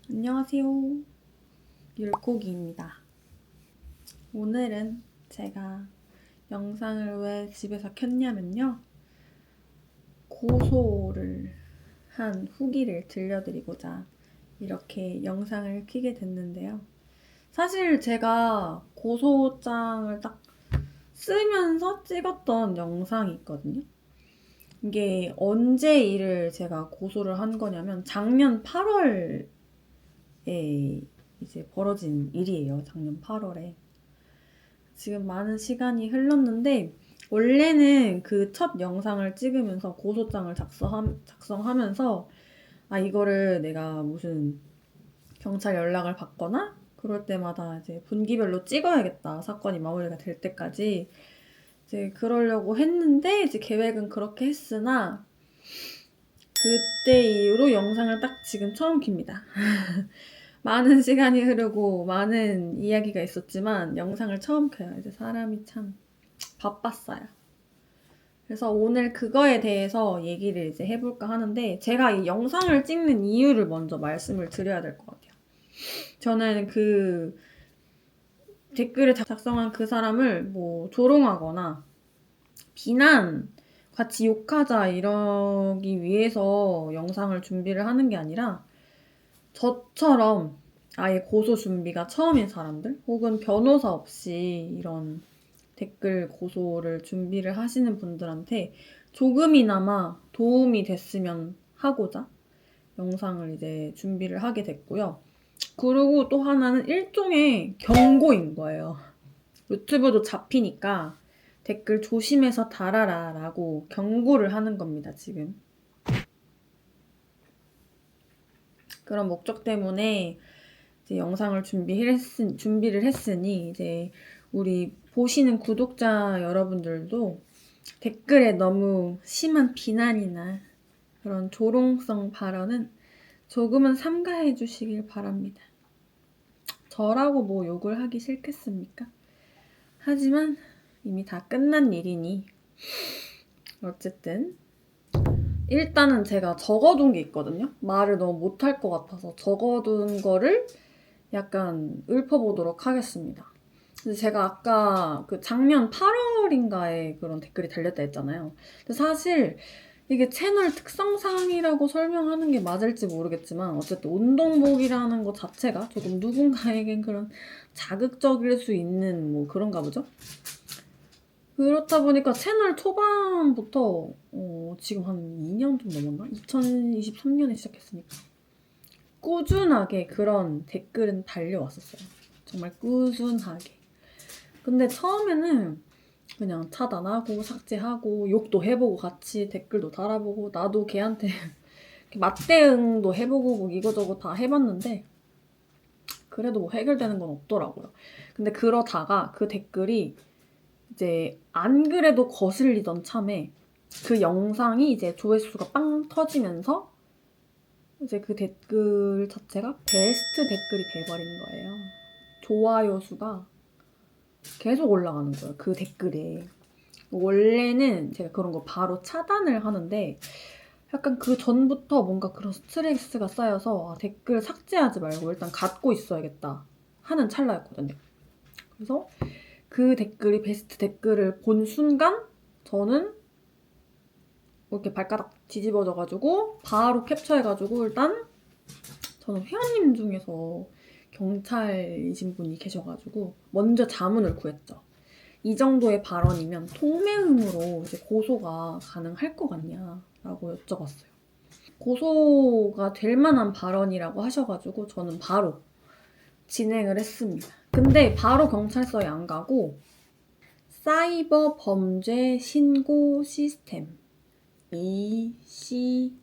안녕하세요. 율곡이입니다. 오늘은 제가 영상을 왜 집에서 켰냐면요. 고소를 한 후기를 들려드리고자 이렇게 영상을 켜게 됐는데요. 사실 제가 고소장을 딱 쓰면서 찍었던 영상이 있거든요. 이게 언제 이를 제가 고소를 한 거냐면 작년 8월에 이제 벌어진 일이에요. 작년 8월에. 지금 많은 시간이 흘렀는데 원래는 그 첫 영상을 찍으면서 고소장을 작성하면서 이거를 내가 무슨 경찰 연락을 받거나 그럴 때마다 이제 분기별로 찍어야겠다. 사건이 마무리가 될 때까지 이제 그러려고 했는데 이제 계획은 그렇게 했으나 그때 이후로 영상을 딱 지금 처음 킵니다. 많은 시간이 흐르고 많은 이야기가 있었지만 영상을 처음 켜요. 이제 사람이 참 바빴어요. 그래서 오늘 그거에 대해서 얘기를 이제 해볼까 하는데 제가 이 영상을 찍는 이유를 먼저 말씀을 드려야 될 것 같아요. 저는 그 댓글을 작성한 그 사람을 뭐 조롱하거나 비난, 같이 욕하자 이러기 위해서 영상을 준비를 하는 게 아니라 저처럼 아예 고소 준비가 처음인 사람들 혹은 변호사 없이 이런 댓글 고소를 준비를 하시는 분들한테 조금이나마 도움이 됐으면 하고자 영상을 이제 준비를 하게 됐고요. 그리고 또 하나는 일종의 경고인 거예요. 유튜브도 잡히니까 댓글 조심해서 달아라 라고 경고를 하는 겁니다, 지금. 그런 목적 때문에 이제 영상을 준비를 했으니 이제 우리 보시는 구독자 여러분들도 댓글에 너무 심한 비난이나 그런 조롱성 발언은 조금은 삼가해 주시길 바랍니다. 저라고 뭐 욕을 하기 싫겠습니까? 하지만 이미 다 끝난 일이니 어쨌든 일단은 제가 적어둔 게 있거든요. 말을 너무 못할 것 같아서 적어둔 거를 약간 읊어보도록 하겠습니다. 근데 제가 아까 그 작년 8월인가에 그런 댓글이 달렸다 했잖아요. 근데 사실 이게 채널 특성상이라고 설명하는 게 맞을지 모르겠지만 어쨌든 운동복이라는 것 자체가 조금 누군가에겐 그런 자극적일 수 있는 뭐 그런가 보죠? 그렇다 보니까 채널 초반부터 지금 한 2년 좀 넘었나? 2023년에 시작했으니까 꾸준하게 그런 댓글은 달려왔었어요. 정말 꾸준하게. 근데 처음에는 그냥 차단하고 삭제하고 욕도 해보고 같이 댓글도 달아보고 나도 걔한테 맞대응도 해보고 뭐 이거저거 다 해봤는데 그래도 뭐 해결되는 건 없더라고요. 근데 그러다가 그 댓글이 이제 안 그래도 거슬리던 참에 그 영상이 이제 조회수가 빵 터지면서 이제 그 댓글 자체가 베스트 댓글이 돼버린 거예요. 좋아요 수가 계속 올라가는 거예요. 그 댓글에. 원래는 제가 그런 거 바로 차단을 하는데 약간 그 전부터 뭔가 그런 스트레스가 쌓여서 댓글 삭제하지 말고 일단 갖고 있어야겠다 하는 찰나였거든요. 그래서 그 댓글이 베스트 댓글을 본 순간 저는 이렇게 발가락 뒤집어져가지고 바로 캡처해가지고 일단 저는 회원님 중에서 경찰이신 분이 계셔가지고 먼저 자문을 구했죠. 이 정도의 발언이면 통매음으로 이제 고소가 가능할 것 같냐라고 여쭤봤어요. 고소가 될 만한 발언이라고 하셔가지고 저는 바로 진행을 했습니다. 근데 바로 경찰서에 안 가고 사이버 범죄 신고 시스템 ECRM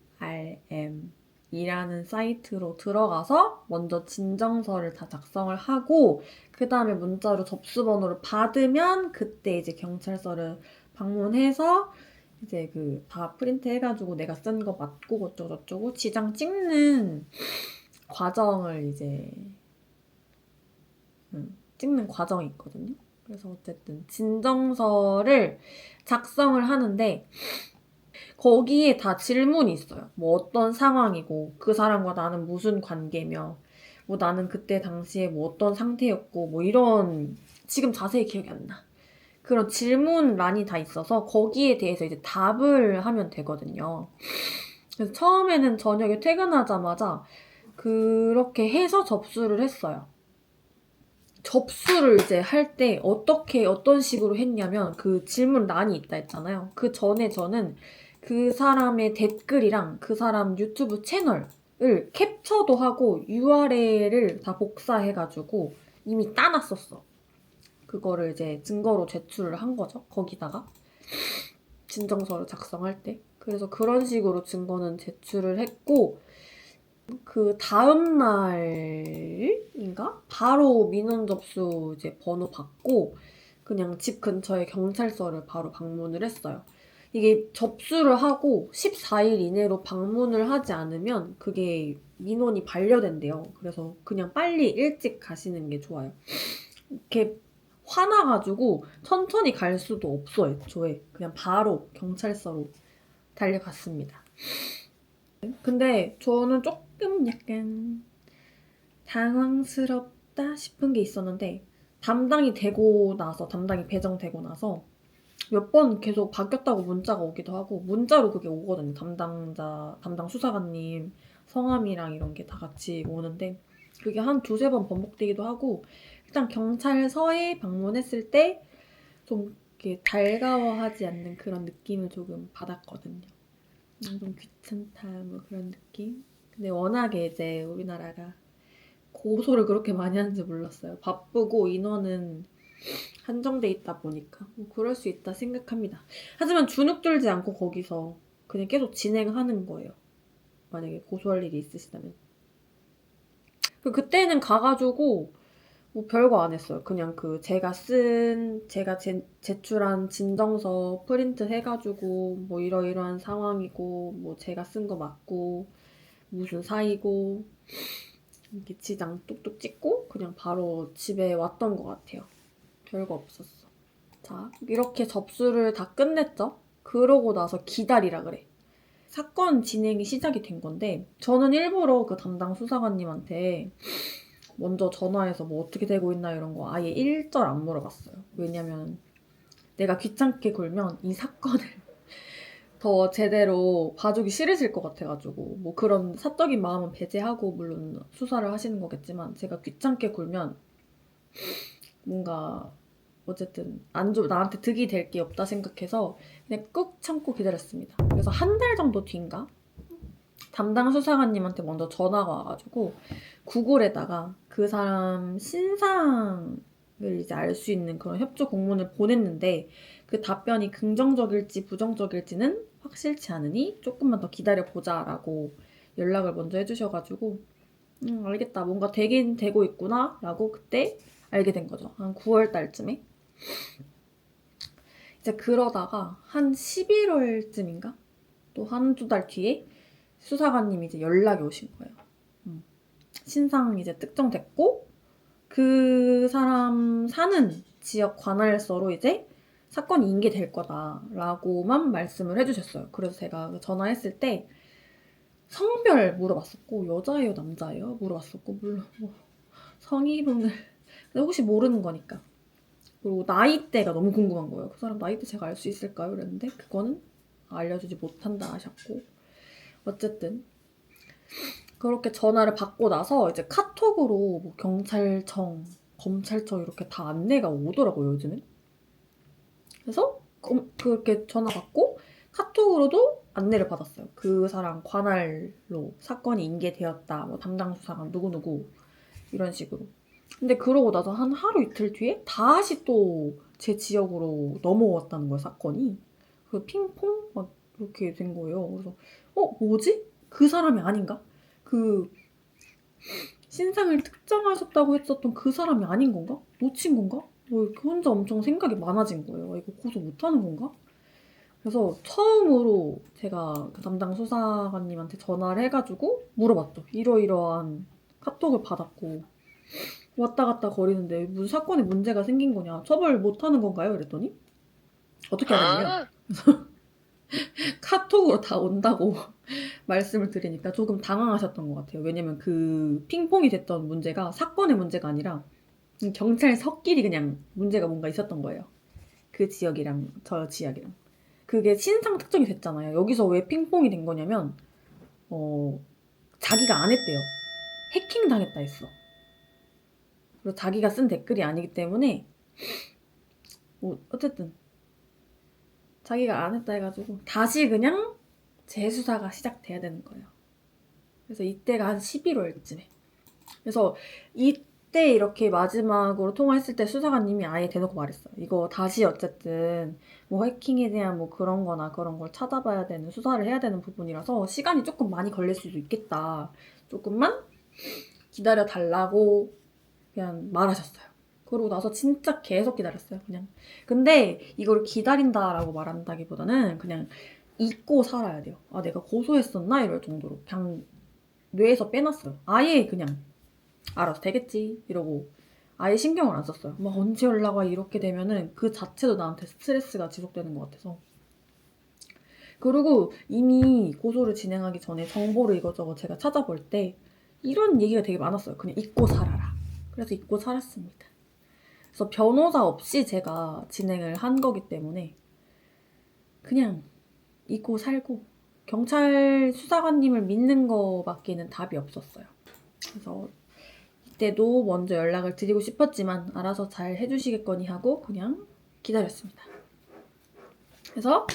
이라는 사이트로 들어가서 먼저 진정서를 다 작성을 하고 그 다음에 문자로 접수번호를 받으면 그때 이제 경찰서를 방문해서 이제 그 다 프린트 해가지고 내가 쓴 거 맞고 어쩌고저쩌고 지장 찍는 과정을 이제 찍는 과정이 있거든요. 그래서 어쨌든 진정서를 작성을 하는데 거기에 다 질문이 있어요. 뭐 어떤 상황이고 그 사람과 나는 무슨 관계며 뭐 나는 그때 당시에 뭐 어떤 상태였고 뭐 이런 지금 자세히 기억이 안 나. 그런 질문란이 다 있어서 거기에 대해서 이제 답을 하면 되거든요. 그래서 처음에는 저녁에 퇴근하자마자 그렇게 해서 접수를 했어요. 접수를 이제 할 때 어떻게 어떤 식으로 했냐면 그 질문란이 있다 했잖아요. 그 전에 저는 그 사람의 댓글이랑 그 사람 유튜브 채널을 캡처도 하고 URL을 다 복사해가지고 이미 따놨었어. 그거를 이제 증거로 제출을 한 거죠. 거기다가 진정서를 작성할 때. 그래서 그런 식으로 증거는 제출을 했고 그 다음 날인가? 바로 민원 접수 이제 번호 받고 그냥 집 근처에 경찰서를 바로 방문을 했어요. 이게 접수를 하고 14일 이내로 방문을 하지 않으면 그게 민원이 반려된대요. 그래서 그냥 빨리 일찍 가시는 게 좋아요. 이렇게 화나가지고 천천히 갈 수도 없어, 애초에. 그냥 바로 경찰서로 달려갔습니다. 근데 저는 조금 약간 당황스럽다 싶은 게 있었는데 담당이 배정되고 나서 몇 번 계속 바뀌었다고 문자가 오기도 하고 문자로 그게 오거든요. 담당 수사관님 성함이랑 이런 게 다 같이 오는데 그게 한 두세 번 반복되기도 하고 일단 경찰서에 방문했을 때 좀 이렇게 달가워하지 않는 그런 느낌을 조금 받았거든요. 좀 귀찮다 뭐 그런 느낌. 근데 워낙에 이제 우리나라가 고소를 그렇게 많이 하는지 몰랐어요. 바쁘고 인원은 한정돼 있다 보니까 뭐 그럴 수 있다 생각합니다. 하지만 주눅 들지 않고 거기서 그냥 계속 진행하는 거예요. 만약에 고소할 일이 있으시다면. 그때는 가가지고 뭐 별거 안 했어요. 그냥 그 제가 제출한 진정서 프린트 해가지고 뭐 이러이러한 상황이고 뭐 제가 쓴 거 맞고 무슨 사이고 이렇게 지장 뚝뚝 찍고 그냥 바로 집에 왔던 것 같아요. 별거 없었어. 자, 이렇게 접수를 다 끝냈죠? 그러고 나서 기다리라 그래. 사건 진행이 시작이 된 건데 저는 일부러 그 담당 수사관님한테 먼저 전화해서 뭐 어떻게 되고 있나 이런 거 아예 일절 안 물어봤어요. 왜냐면 내가 귀찮게 굴면 이 사건을 더 제대로 봐주기 싫으실 것 같아가지고 뭐 그런 사적인 마음은 배제하고 물론 수사를 하시는 거겠지만 제가 귀찮게 굴면 뭔가 어쨌든 나한테 득이 될 게 없다 생각해서 그냥 꾹 참고 기다렸습니다. 그래서 한 달 정도 뒤인가 담당 수사관님한테 먼저 전화가 와가지고 구글에다가 그 사람 신상을 이제 알 수 있는 그런 협조 공문을 보냈는데 그 답변이 긍정적일지 부정적일지는 확실치 않으니 조금만 더 기다려보자라고 연락을 먼저 해주셔가지고 알겠다 뭔가 되긴 되고 있구나 라고 그때 알게 된 거죠. 한 9월 달쯤에. 이제 그러다가 한 11월쯤인가? 또 한두 달 뒤에 수사관님이 이제 연락이 오신 거예요. 신상 이제 특정됐고 그 사람 사는 지역 관할서로 이제 사건이 인계될 거다라고만 말씀을 해주셨어요. 그래서 제가 전화했을 때 성별 물어봤었고 여자예요 남자예요 물어봤었고 물론 뭐 성이론을 혹시 모르는 거니까 그리고 나이대가 너무 궁금한 거예요. 그 사람 나이대 제가 알 수 있을까요? 그랬는데 그거는 알려주지 못한다 하셨고 어쨌든 그렇게 전화를 받고 나서 이제 카톡으로 뭐 경찰청, 검찰청 이렇게 다 안내가 오더라고요, 요즘은. 그래서 그렇게 전화 받고 카톡으로도 안내를 받았어요. 그 사람 관할로 사건이 인계되었다. 뭐 담당 수사관 누구누구 이런 식으로. 근데 그러고 나서 한 하루 이틀 뒤에 다시 또 제 지역으로 넘어왔다는 거예요, 사건이. 그 핑퐁 막 이렇게 된 거예요. 그래서 뭐지? 그 사람이 아닌가? 그 신상을 특정하셨다고 했었던 그 사람이 아닌 건가? 놓친 건가? 뭐 이렇게 혼자 엄청 생각이 많아진 거예요. 이거 고소 못하는 건가? 그래서 처음으로 제가 그 담당 수사관님한테 전화를 해가지고 물어봤죠. 이러이러한 카톡을 받았고 왔다 갔다 거리는데 무슨 사건에 문제가 생긴 거냐? 처벌 못하는 건가요? 이랬더니 어떻게 하겠냐? 카톡으로 다 온다고 말씀을 드리니까 조금 당황하셨던 것 같아요. 왜냐면 그 핑퐁이 됐던 문제가 사건의 문제가 아니라 경찰서끼리 그냥 문제가 뭔가 있었던 거예요. 그 지역이랑 저 지역이랑. 그게 신상 특정이 됐잖아요. 여기서 왜 핑퐁이 된 거냐면 자기가 안 했대요. 해킹 당했다 했어. 그리고 자기가 쓴 댓글이 아니기 때문에 어쨌든 자기가 안 했다 해가지고 다시 그냥 재수사가 시작돼야 되는 거예요. 그래서 이때가 한 11월쯤에. 그래서 이때 이렇게 마지막으로 통화했을 때 수사관님이 아예 대놓고 말했어요. 이거 다시 어쨌든 뭐 해킹에 대한 뭐 그런 거나 그런 걸 찾아봐야 되는, 수사를 해야 되는 부분이라서 시간이 조금 많이 걸릴 수도 있겠다. 조금만 기다려 달라고 그냥 말하셨어요. 그러고 나서 진짜 계속 기다렸어요. 그냥. 근데 이걸 기다린다라고 말한다기보다는 그냥 잊고 살아야 돼요. 아, 내가 고소했었나? 이럴 정도로. 그냥 뇌에서 빼놨어요. 아예 그냥 알아서 되겠지 이러고 아예 신경을 안 썼어요. 막 언제 연락 와 이렇게 되면은 그 자체도 나한테 스트레스가 지속되는 것 같아서. 그리고 이미 고소를 진행하기 전에 정보를 이것저것 제가 찾아볼 때 이런 얘기가 되게 많았어요. 그냥 잊고 살아라. 그래서 잊고 살았습니다. 그래서 변호사 없이 제가 진행을 한 거기 때문에 그냥 잊고 살고 경찰 수사관님을 믿는 거밖에는 답이 없었어요. 그래서 이때도 먼저 연락을 드리고 싶었지만 알아서 잘 해주시겠거니 하고 그냥 기다렸습니다. 그래서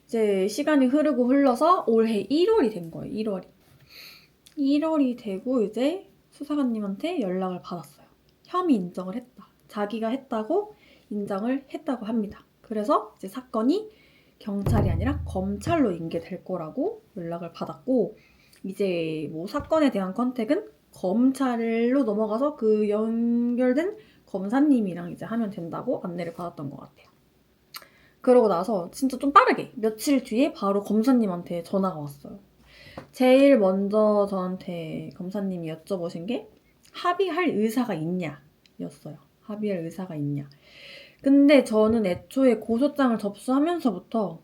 이제 시간이 흐르고 흘러서 올해 1월이 된 거예요. 1월이 되고 이제 수사관님한테 연락을 받았어요. 혐의 인정을 했다. 자기가 했다고 인정을 했다고 합니다. 그래서 이제 사건이 경찰이 아니라 검찰로 인계될 거라고 연락을 받았고 이제 뭐 사건에 대한 컨택은 검찰로 넘어가서 그 연결된 검사님이랑 이제 하면 된다고 안내를 받았던 것 같아요. 그러고 나서 진짜 좀 빠르게 며칠 뒤에 바로 검사님한테 전화가 왔어요. 제일 먼저 저한테 검사님이 여쭤보신 게 합의할 의사가 있냐 였어요. 합의할 의사가 있냐. 근데 저는 애초에 고소장을 접수하면서부터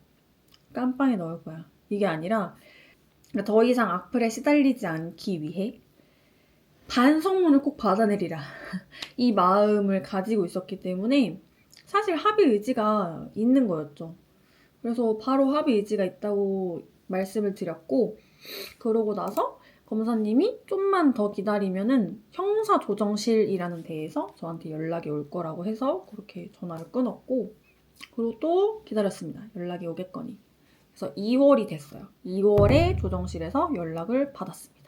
깜빵에 넣을 거야. 이게 아니라 더 이상 악플에 시달리지 않기 위해 반성문을 꼭 받아내리라. 이 마음을 가지고 있었기 때문에 사실 합의 의지가 있는 거였죠. 그래서 바로 합의 의지가 있다고 말씀을 드렸고 그러고 나서 검사님이 좀만 더 기다리면은 형사조정실이라는 데에서 저한테 연락이 올 거라고 해서 그렇게 전화를 끊었고 그리고 또 기다렸습니다. 연락이 오겠거니. 그래서 2월이 됐어요. 2월에 조정실에서 연락을 받았습니다.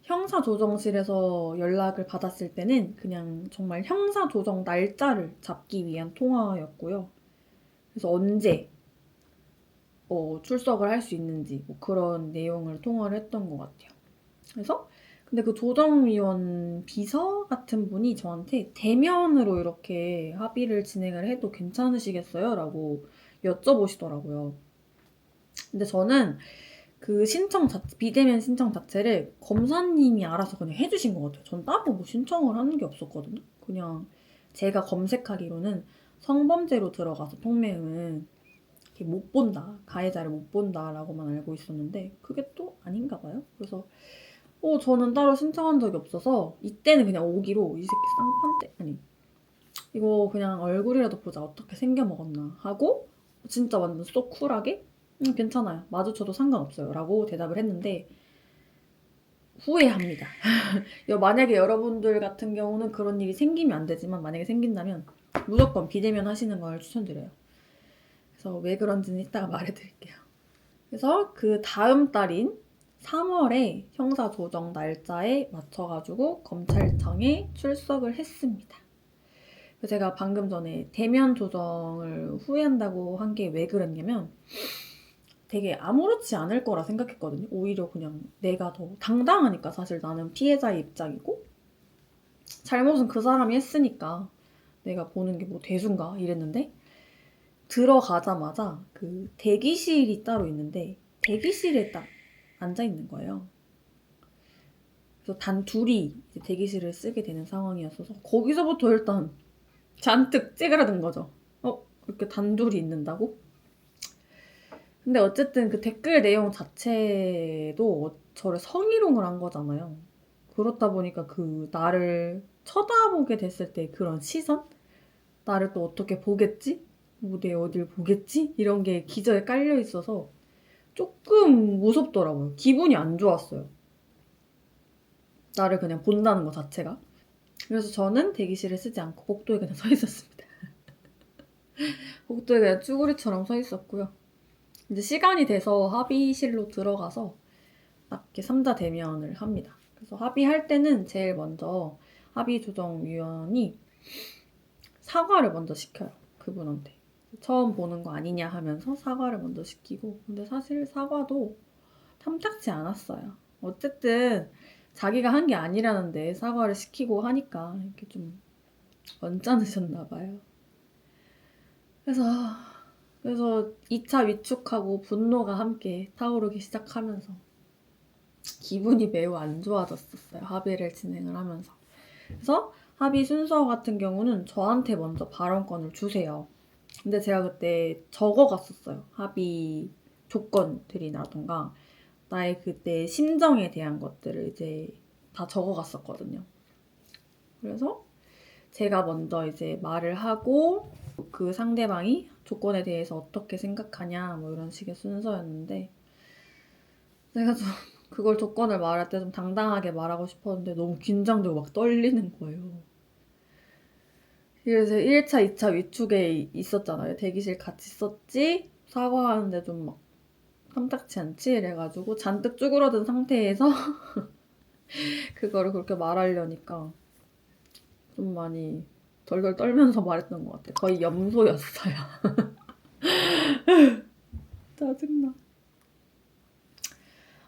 형사조정실에서 연락을 받았을 때는 그냥 정말 형사조정 날짜를 잡기 위한 통화였고요. 그래서 언제 출석을 할 수 있는지 뭐 그런 내용을 통화를 했던 것 같아요. 그래서 근데 그 조정위원 비서 같은 분이 저한테 대면으로 이렇게 합의를 진행을 해도 괜찮으시겠어요? 라고 여쭤보시더라고요. 근데 저는 그 비대면 신청 자체를 검사님이 알아서 그냥 해주신 것 같아요. 전 따로 뭐 신청을 하는 게 없었거든요. 그냥 제가 검색하기로는 성범죄로 들어가서 통매음은 이렇게 못 본다, 가해자를 못 본다라고만 알고 있었는데 그게 또 아닌가 봐요. 그래서 저는 따로 신청한 적이 없어서 이때는 그냥 오기로 이 새끼 쌍판대 아니 이거 그냥 얼굴이라도 보자 어떻게 생겨 먹었나 하고 진짜 완전 쏙 쿨하게 괜찮아요. 마주쳐도 상관없어요. 라고 대답을 했는데 후회합니다. 만약에 여러분들 같은 경우는 그런 일이 생기면 안 되지만 만약에 생긴다면 무조건 비대면 하시는 걸 추천드려요. 그래서 왜 그런지는 이따가 말해드릴게요. 그래서 그 다음 달인 3월에 형사조정 날짜에 맞춰가지고 검찰청에 출석을 했습니다. 제가 방금 전에 대면 조정을 후회한다고 한 게 왜 그랬냐면 되게 아무렇지 않을 거라 생각했거든요. 오히려 그냥 내가 더 당당하니까 사실 나는 피해자의 입장이고 잘못은 그 사람이 했으니까 내가 보는 게 뭐 대수인가 이랬는데 들어가자마자 그 대기실이 따로 있는데 대기실에 딱 앉아있는 거예요. 그래서 단 둘이 이제 대기실을 쓰게 되는 상황이었어서 거기서부터 일단 잔뜩 찌그러든 거죠. 이렇게 단둘이 있는다고? 근데 어쨌든 그 댓글 내용 자체도 저를 성희롱을 한 거잖아요. 그렇다 보니까 그 나를 쳐다보게 됐을 때 그런 시선? 나를 또 어떻게 보겠지? 무대 어딜 보겠지? 이런 게 기저에 깔려 있어서 조금 무섭더라고요. 기분이 안 좋았어요. 나를 그냥 본다는 것 자체가. 그래서 저는 대기실에 쓰지 않고 복도에 그냥 서 있었습니다. 복도에 그냥 쭈구리처럼 서 있었고요. 이제 시간이 돼서 합의실로 들어가서 딱 이렇게 3자 대면을 합니다. 그래서 합의할 때는 제일 먼저 합의조정위원이 사과를 먼저 시켜요. 그분한테. 처음 보는 거 아니냐 하면서 사과를 먼저 시키고, 근데 사실 사과도 탐탁치 않았어요. 어쨌든 자기가 한 게 아니라는데 사과를 시키고 하니까 이렇게 좀 언짢으셨나 봐요. 그래서 2차 위축하고 분노가 함께 타오르기 시작하면서 기분이 매우 안 좋아졌었어요. 합의를 진행을 하면서. 그래서 합의 순서 같은 경우는 저한테 먼저 발언권을 주세요. 근데 제가 그때 적어갔었어요. 합의 조건들이라던가 나의 그때 심정에 대한 것들을 이제 다 적어갔었거든요. 그래서 제가 먼저 이제 말을 하고 그 상대방이 조건에 대해서 어떻게 생각하냐 뭐 이런 식의 순서였는데 제가 좀 그걸 조건을 말할 때 좀 당당하게 말하고 싶었는데 너무 긴장되고 막 떨리는 거예요. 그래서 1차, 2차 위축에 있었잖아요. 대기실 같이 있었지? 사과하는데 좀 막 탐탁치 않지? 이래가지고 잔뜩 쭈그러든 상태에서 그거를 그렇게 말하려니까 좀 많이 덜덜 떨면서 말했던 것 같아요. 거의 염소였어요. 짜증나.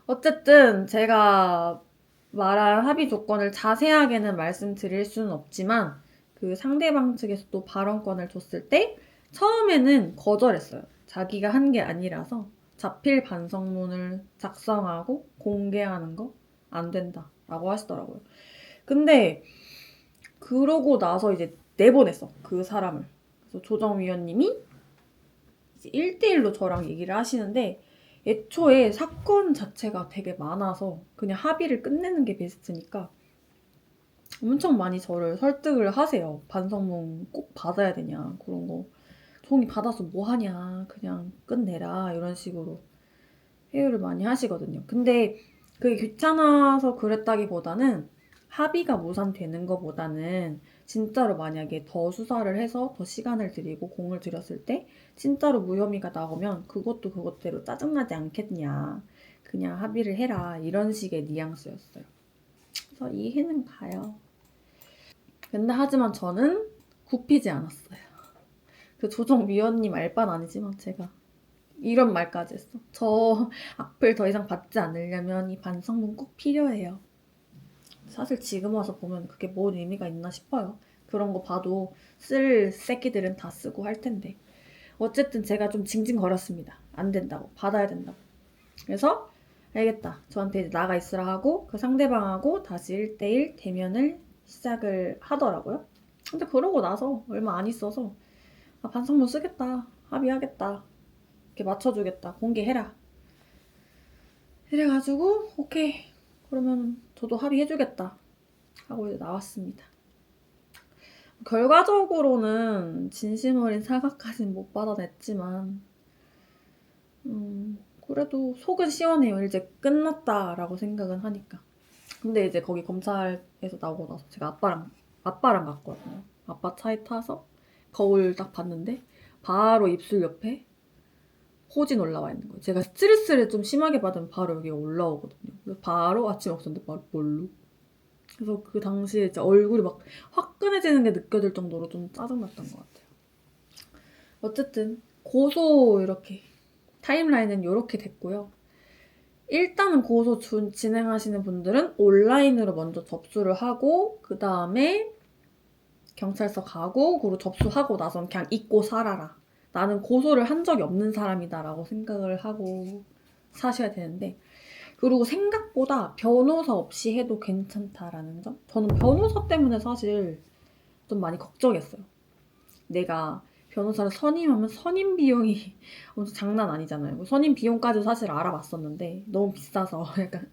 어쨌든 제가 말한 합의 조건을 자세하게는 말씀드릴 수는 없지만 그 상대방 측에서 또 발언권을 줬을 때 처음에는 거절했어요. 자기가 한 게 아니라서 자필 반성문을 작성하고 공개하는 거 안 된다라고 하시더라고요. 근데 그러고 나서 이제 내보냈어. 그 사람을. 그래서 조정위원님이 이제 1대1로 저랑 얘기를 하시는데 애초에 사건 자체가 되게 많아서 그냥 합의를 끝내는 게 베스트니까 엄청 많이 저를 설득을 하세요. 반성문 꼭 받아야 되냐 그런 거. 종이 받아서 뭐 하냐 그냥 끝내라 이런 식으로 회유를 많이 하시거든요. 근데 그게 귀찮아서 그랬다기보다는 합의가 무산되는 것보다는 진짜로 만약에 더 수사를 해서 더 시간을 들이고 공을 들였을 때 진짜로 무혐의가 나오면 그것도 그것대로 짜증나지 않겠냐. 그냥 합의를 해라. 이런 식의 뉘앙스였어요. 그래서 이해는 가요. 근데 하지만 저는 굽히지 않았어요. 그 조정위원님 알바는 아니지만 제가 이런 말까지 했어. 저 악플 더 이상 받지 않으려면 이 반성문 꼭 필요해요. 사실 지금 와서 보면 그게 뭔 의미가 있나 싶어요. 그런 거 봐도 쓸 새끼들은 다 쓰고 할 텐데. 어쨌든 제가 좀 징징거렸습니다. 안 된다고. 받아야 된다고. 그래서 알겠다. 저한테 이제 나가 있으라 하고 그 상대방하고 다시 1대1 대면을 시작을 하더라고요. 근데 그러고 나서 얼마 안 있어서 반성문 쓰겠다. 합의하겠다. 이렇게 맞춰주겠다. 공개해라. 이래가지고 오케이. 그러면 저도 합의해주겠다. 하고 이제 나왔습니다. 결과적으로는 진심 어린 사과까지는 못 받아냈지만 그래도 속은 시원해요. 이제 끝났다라고 생각은 하니까. 근데 이제 거기 검찰에서 나오고 나서 제가 아빠랑 갔거든요. 아빠 차에 타서 거울 딱 봤는데 바로 입술 옆에 호진 올라와 있는 거예요. 제가 스트레스를 좀 심하게 받으면 바로 여기가 올라오거든요. 그래서 바로 아침 없었는데 바로 볼로. 그래서 그 당시에 진짜 얼굴이 막 화끈해지는 게 느껴질 정도로 좀 짜증났던 것 같아요. 어쨌든 고소 이렇게 타임라인은 이렇게 됐고요. 일단은 고소 진행하시는 분들은 온라인으로 먼저 접수를 하고 그 다음에 경찰서 가고 그리고 접수하고 나선 그냥 잊고 살아라. 나는 고소를 한 적이 없는 사람이다 라고 생각을 하고 사셔야 되는데 그리고 생각보다 변호사 없이 해도 괜찮다라는 점? 저는 변호사 때문에 사실 좀 많이 걱정했어요. 내가 변호사를 선임하면 선임 비용이 엄청 장난 아니잖아요. 선임 비용까지 사실 알아봤었는데 너무 비싸서 약간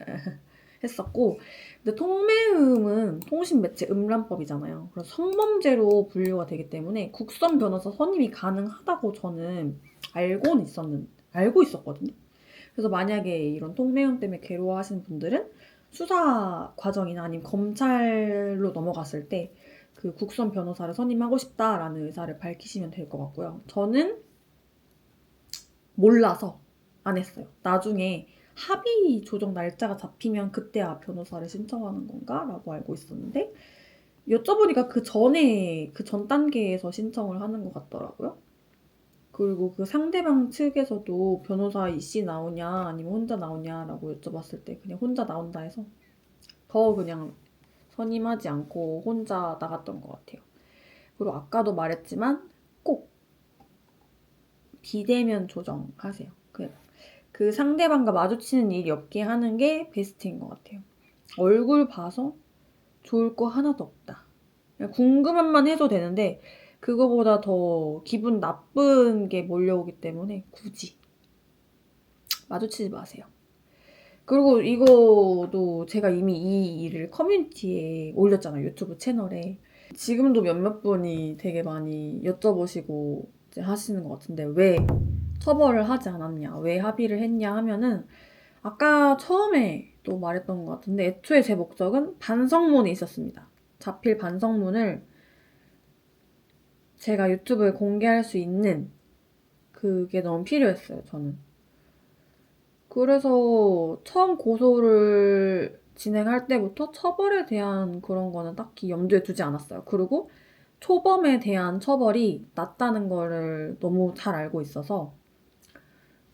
했었고, 근데 통매음은 통신매체 음란법이잖아요. 그래서 성범죄로 분류가 되기 때문에 국선 변호사 선임이 가능하다고 저는 알고 있었거든요. 그래서 만약에 이런 통매음 때문에 괴로워하시는 분들은 수사 과정이나 아니면 검찰로 넘어갔을 때 그 국선 변호사를 선임하고 싶다라는 의사를 밝히시면 될 것 같고요. 저는 몰라서 안 했어요. 나중에 합의 조정 날짜가 잡히면 그때 변호사를 신청하는 건가? 라고 알고 있었는데 여쭤보니까 그 전 단계에서 신청을 하는 것 같더라고요. 그리고 그 상대방 측에서도 변호사 이씨 나오냐 아니면 혼자 나오냐라고 여쭤봤을 때 그냥 혼자 나온다 해서 더 그냥 선임하지 않고 혼자 나갔던 것 같아요. 그리고 아까도 말했지만 꼭 비대면 조정하세요. 그 상대방과 마주치는 일이 없게 하는 게 베스트인 것 같아요. 얼굴 봐서 좋을 거 하나도 없다. 궁금한만 해도 되는데 그거보다 더 기분 나쁜 게 몰려오기 때문에 굳이 마주치지 마세요. 그리고 이거도 제가 이미 이 일을 커뮤니티에 올렸잖아요. 유튜브 채널에. 지금도 몇몇 분이 되게 많이 여쭤보시고 이제 하시는 것 같은데 왜 처벌을 하지 않았냐, 왜 합의를 했냐 하면은 아까 처음에 또 말했던 것 같은데 애초에 제 목적은 반성문이 있었습니다. 자필 반성문을 제가 유튜브에 공개할 수 있는 그게 너무 필요했어요, 저는. 그래서 처음 고소를 진행할 때부터 처벌에 대한 그런 거는 딱히 염두에 두지 않았어요. 그리고 초범에 대한 처벌이 낮다는 거를 너무 잘 알고 있어서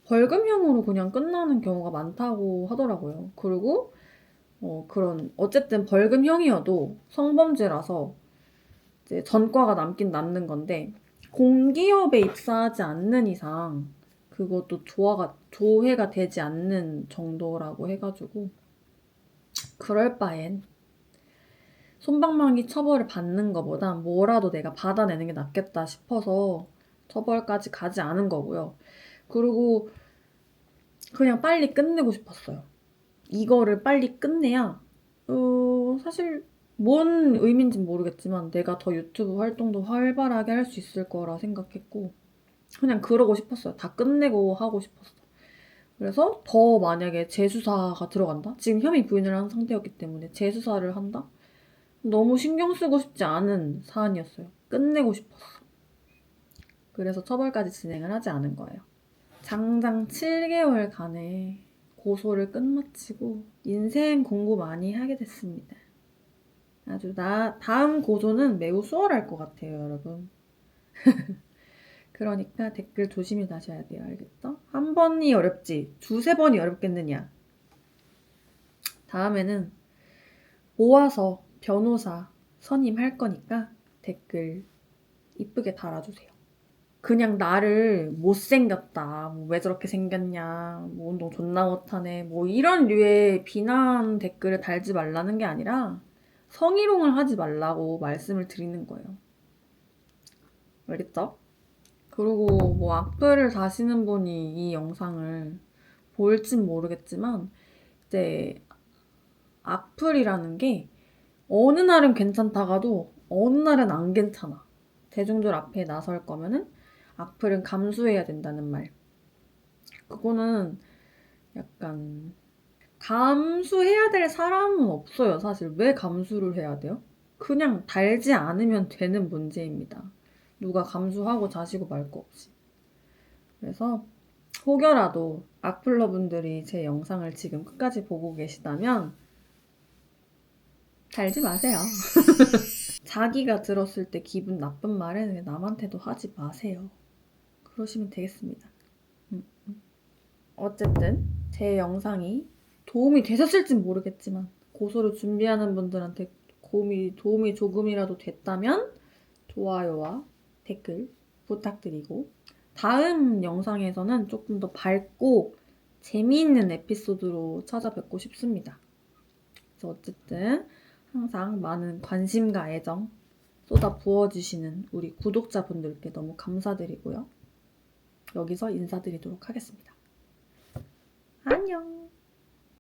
벌금형으로 그냥 끝나는 경우가 많다고 하더라고요. 그리고 그런 어쨌든 벌금형이어도 성범죄라서 이제 전과가 남긴 남는 건데 공기업에 입사하지 않는 이상 그것도 조회가 되지 않는 정도라고 해가지고 그럴 바엔 솜방망이 처벌을 받는 것보다 뭐라도 내가 받아내는 게 낫겠다 싶어서 처벌까지 가지 않은 거고요. 그리고 그냥 빨리 끝내고 싶었어요. 이거를 빨리 끝내야 사실 뭔 의미인지는 모르겠지만 내가 더 유튜브 활동도 활발하게 할 수 있을 거라 생각했고 그냥 그러고 싶었어요. 다 끝내고 하고 싶었어. 그래서 더 만약에 재수사가 들어간다? 지금 혐의 부인을 한 상태였기 때문에 재수사를 한다? 너무 신경 쓰고 싶지 않은 사안이었어요. 끝내고 싶었어. 그래서 처벌까지 진행을 하지 않은 거예요. 장장 7개월간의 고소를 끝마치고 인생 공부 많이 하게 됐습니다. 아주 다음 고소는 매우 수월할 것 같아요, 여러분. 그러니까 댓글 조심히 다셔야 돼요, 알겠죠? 한 번이 어렵지 두세 번이 어렵겠느냐. 다음에는 모아서 변호사 선임할 거니까 댓글 이쁘게 달아주세요. 그냥 나를 못생겼다, 왜 저렇게 생겼냐, 운동 존나 못하네, 이런 류의 비난 댓글을 달지 말라는 게 아니라 성희롱을 하지 말라고 말씀을 드리는 거예요. 알겠죠? 그리고 악플을 다시는 분이 이 영상을 볼진 모르겠지만 이제 악플이라는 게 어느 날은 괜찮다가도 어느 날은 안 괜찮아. 대중들 앞에 나설 거면은 악플은 감수해야 된다는 말. 그거는 약간 감수해야 될 사람은 없어요. 사실 왜 감수를 해야 돼요? 그냥 달지 않으면 되는 문제입니다. 누가 감수하고 자시고 말 거 없이. 그래서 혹여라도 악플러분들이 제 영상을 지금 끝까지 보고 계시다면 달지 마세요. 자기가 들었을 때 기분 나쁜 말은 남한테도 하지 마세요. 그러시면 되겠습니다. 어쨌든 제 영상이 도움이 되셨을진 모르겠지만 고소를 준비하는 분들한테 도움이 조금이라도 됐다면 좋아요와 댓글 부탁드리고 다음 영상에서는 조금 더 밝고 재미있는 에피소드로 찾아뵙고 싶습니다. 그래서 어쨌든 항상 많은 관심과 애정 쏟아 부어주시는 우리 구독자분들께 너무 감사드리고요. 여기서 인사드리도록 하겠습니다. 안녕!